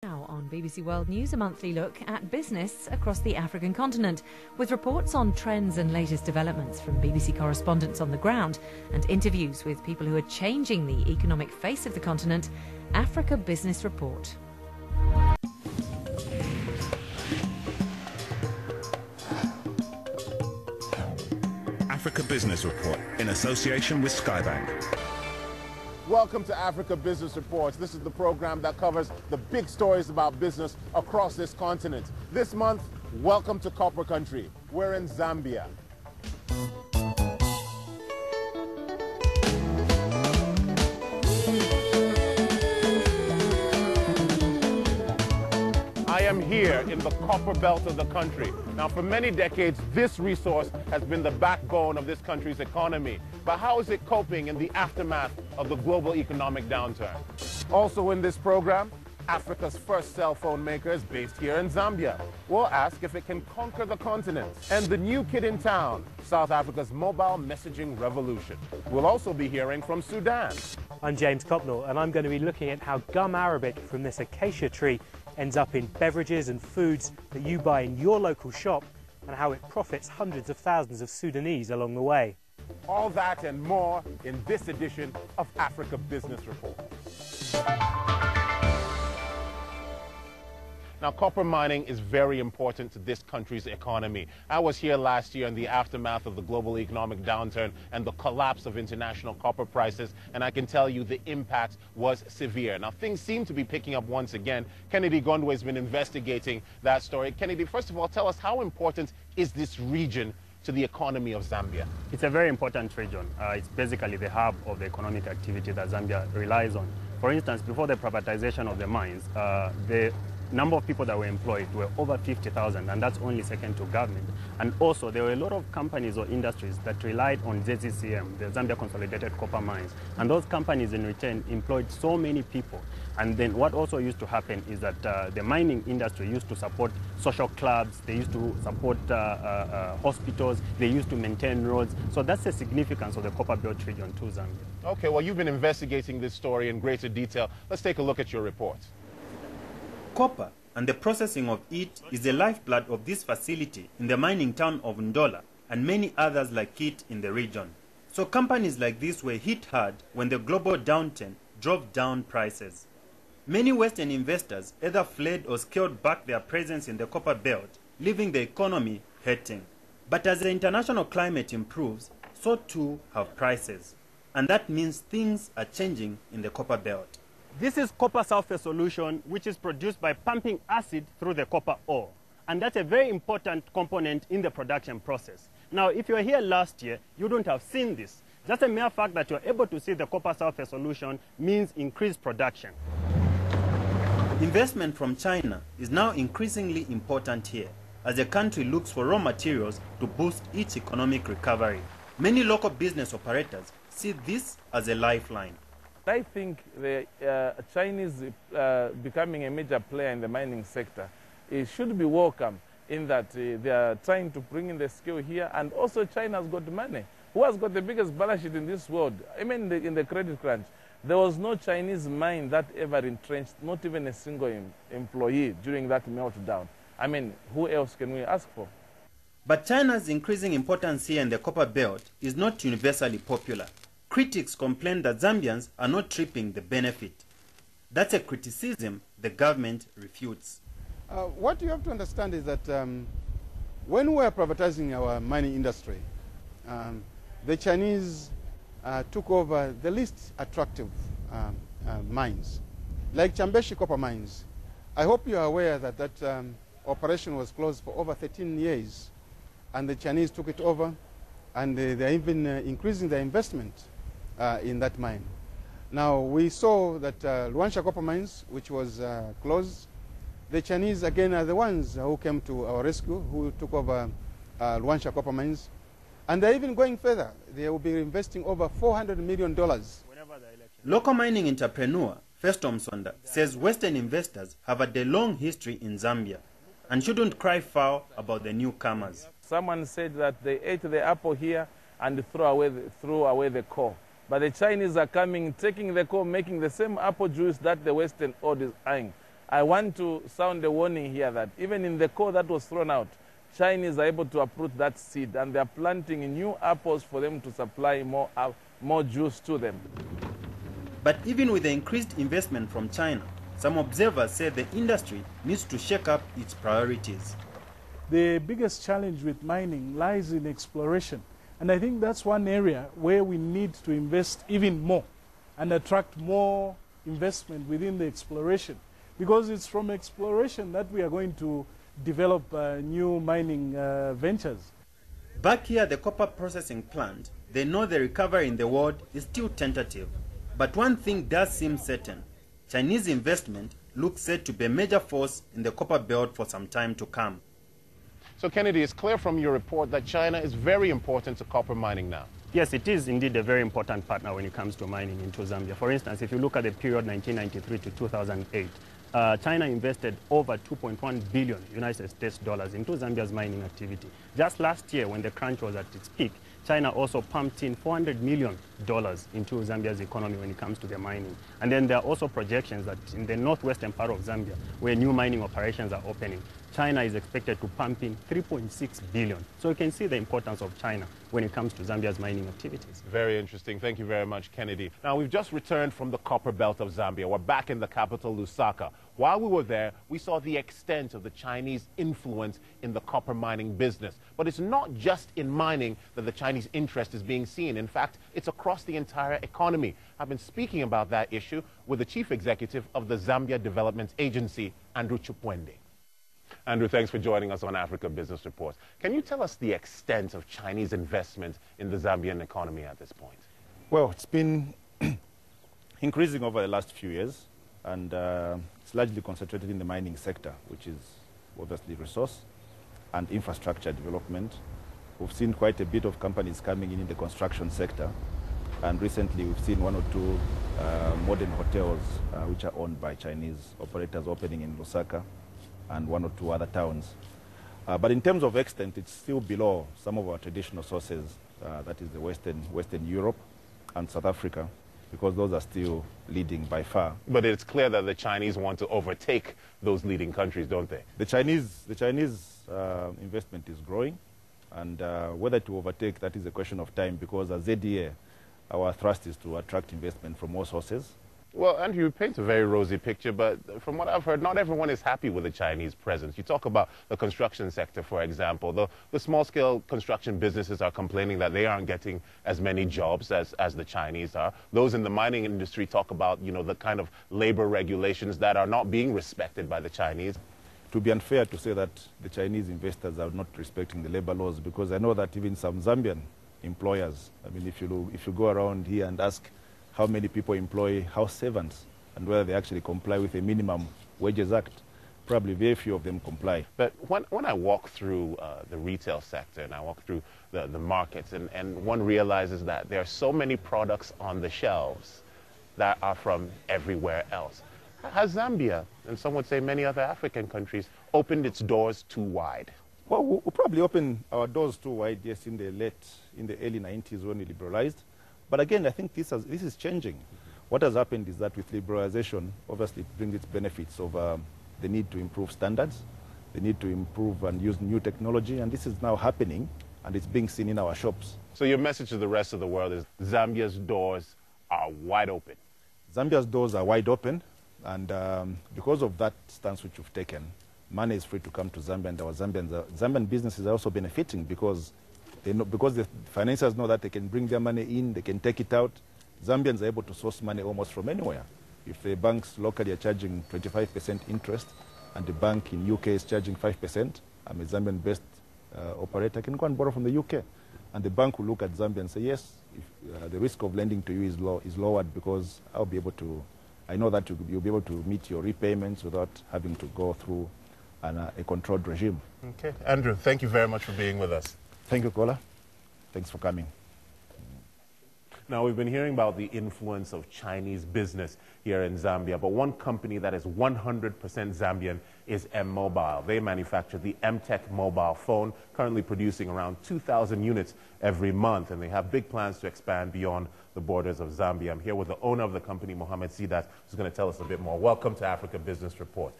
Now on BBC World News, a monthly look at business across the African continent, with reports on trends and latest developments from BBC correspondents on the ground and interviews with people who are changing the economic face of the continent. Africa Business Report. Africa Business Report in association with Skybank. Welcome to Africa Business Reports. This is the program that covers the big stories about business across this continent. This month, welcome to Copper Country. We're in Zambia. I am here in the copper belt of the country. Now, for many decades, this resource has been the backbone of this country's economy. But how is it coping in the aftermath of the global economic downturn? Also in this program, Africa's first cell phone maker is based here in Zambia. We'll ask if it can conquer the continent. And the new kid in town, South Africa's mobile messaging revolution. We'll also be hearing from Sudan. I'm James Copnell, and I'm going to be looking at how gum arabic from this acacia tree ends up in beverages and foods that you buy in your local shop, and how it profits hundreds of thousands of Sudanese along the way. All that and more in this edition of Africa Business Report. Now, copper mining is very important to this country's economy. I was here last year in the aftermath of the global economic downturn and the collapse of international copper prices, and I can tell you the impact was severe. Now, things seem to be picking up once again. Kennedy Gondwe has been investigating that story. Kennedy, first of all, tell us, how important is this region to the economy of Zambia? It's a very important region. It's basically the hub of the economic activity that Zambia relies on. For instance, before the privatization of the mines, the number of people that were employed were over 50,000, and that's only second to government. And also, there were a lot of companies or industries that relied on ZCCM, the Zambia Consolidated Copper Mines, and those companies in return employed so many people. And then what also used to happen is that the mining industry used to support social clubs, they used to support hospitals, they used to maintain roads. So that's the significance of the Copper Belt region to Zambia. Okay, well, you've been investigating this story in greater detail. Let's take a look at your report. Copper and the processing of it is the lifeblood of this facility in the mining town of Ndola and many others like it in the region. So companies like this were hit hard when the global downturn drove down prices. Many Western investors either fled or scaled back their presence in the copper belt, leaving the economy hurting. But as the international climate improves, so too have prices. And that means things are changing in the copper belt. This is copper sulfate solution, which is produced by pumping acid through the copper ore. And that's a very important component in the production process. Now, if you were here last year, you wouldn't have seen this. Just a mere fact that you're able to see the copper sulfate solution means increased production. Investment from China is now increasingly important here, as the country looks for raw materials to boost its economic recovery. Many local business operators see this as a lifeline. I think the Chinese becoming a major player in the mining sector, it should be welcome in that they are trying to bring in the skill here, and also China's got money. Who has got the biggest balance sheet in this world? I mean, in the credit crunch, there was no Chinese mine that ever entrenched, not even a single employee during that meltdown. I mean, who else can we ask for? But China's increasing importance here in the copper belt is not universally popular. Critics complain that Zambians are not reaping the benefit. That's a criticism the government refutes. What you have to understand is that when we are privatizing our mining industry, the Chinese took over the least attractive mines, like Chambeshi copper mines. I hope you are aware that that operation was closed for over 13 years, and the Chinese took it over, and they are even increasing their investment in that mine. Now, we saw that Luanshya copper mines, which was closed, the Chinese again are the ones who came to our rescue, who took over Luanshya copper mines. And they're even going further. They will be investing over $400 million. Local mining entrepreneur Festom Sonda says Western investors have had a long history in Zambia and shouldn't cry foul about the newcomers. Someone said that they ate the apple here and threw away the core. But the Chinese are coming, taking the core, making the same apple juice that the Western world is eyeing. I want to sound a warning here that even in the coal that was thrown out, Chinese are able to uproot that seed, and they are planting new apples for them to supply more juice to them. But even with the increased investment from China, some observers say the industry needs to shake up its priorities. The biggest challenge with mining lies in exploration. And I think that's one area where we need to invest even more and attract more investment within the exploration. Because it's from exploration that we are going to develop new mining ventures. Back here at the copper processing plant, they know the recovery in the world is still tentative. But one thing does seem certain. Chinese investment looks set to be a major force in the copper belt for some time to come. So, Kennedy, it's clear from your report that China is very important to copper mining now. Yes, it is indeed a very important partner when it comes to mining into Zambia. For instance, if you look at the period 1993 to 2008, China invested over 2.1 billion United States dollars into Zambia's mining activity. Just last year, when the crunch was at its peak, China also pumped in $400 million into Zambia's economy when it comes to their mining. And then there are also projections that in the northwestern part of Zambia, where new mining operations are opening, China is expected to pump in 3.6 billion. So you can see the importance of China when it comes to Zambia's mining activities. Very interesting. Thank you very much, Kennedy. Now, we've just returned from the copper belt of Zambia. We're back in the capital, Lusaka. While we were there, we saw the extent of the Chinese influence in the copper mining business. But it's not just in mining that the Chinese interest is being seen. In fact, it's across the entire economy. I've been speaking about that issue with the chief executive of the Zambia Development Agency, Andrew Chupwende. Andrew, thanks for joining us on Africa Business Reports. Can you tell us the extent of Chinese investment in the Zambian economy at this point? Well, it's been increasing over the last few years, and it's largely concentrated in the mining sector, which is obviously resource and infrastructure development. We've seen quite a bit of companies coming in the construction sector, and recently we've seen one or two modern hotels which are owned by Chinese operators opening in Lusaka and one or two other towns. But in terms of extent, it's still below some of our traditional sources, that is the Western Europe and South Africa, because those are still leading by far. But it's clear that the Chinese want to overtake those leading countries, don't they? The Chinese investment is growing, and whether to overtake, that is a question of time, because as ZDA, our thrust is to attract investment from all sources. Well, Andrew, you paint a very rosy picture, but from what I've heard, not everyone is happy with the Chinese presence. You talk about the construction sector, for example. The small-scale construction businesses are complaining that they aren't getting as many jobs as the Chinese are. Those in the mining industry talk about, you know, the kind of labor regulations that are not being respected by the Chinese. It would be unfair to say that the Chinese investors are not respecting the labor laws, because I know that even some Zambian employers, I mean, if you go around here and ask how many people employ house servants and whether they actually comply with the Minimum Wages Act, probably very few of them comply. But when I walk through the retail sector and I walk through the markets, and one realizes that there are so many products on the shelves that are from everywhere else. Has Zambia, and some would say many other African countries, opened its doors too wide? Well, we'll probably open our doors too wide, yes, in the early 90s when we liberalized. But again, I think this is changing. What has happened is that with liberalization, obviously it brings its benefits of the need to improve standards, the need to improve and use new technology, and this is now happening, and it's being seen in our shops. So your message to the rest of the world is Zambia's doors are wide open. Zambia's doors are wide open, and because of that stance which we've taken, money is free to come to Zambia, and our Zambian businesses are also benefiting because the financiers know that they can bring their money in, they can take it out. Zambians are able to source money almost from anywhere. If the banks locally are charging 25% interest and the bank in UK is charging 5%, I'm a Zambian-based operator, I can go and borrow from the UK. And the bank will look at Zambia and say, yes, if, the risk of lending to you is lowered because I know that you'll be able to meet your repayments without having to go through a controlled regime. Okay. Andrew, thank you very much for being with us. Thank you, Kola. Thanks for coming. Now, we've been hearing about the influence of Chinese business here in Zambia, but one company that is 100% Zambian is M-Mobile. They manufacture the M-Tech mobile phone, currently producing around 2,000 units every month, and they have big plans to expand beyond the borders of Zambia. I'm here with the owner of the company, Mohammed Sidat, who's going to tell us a bit more. Welcome to Africa Business Report.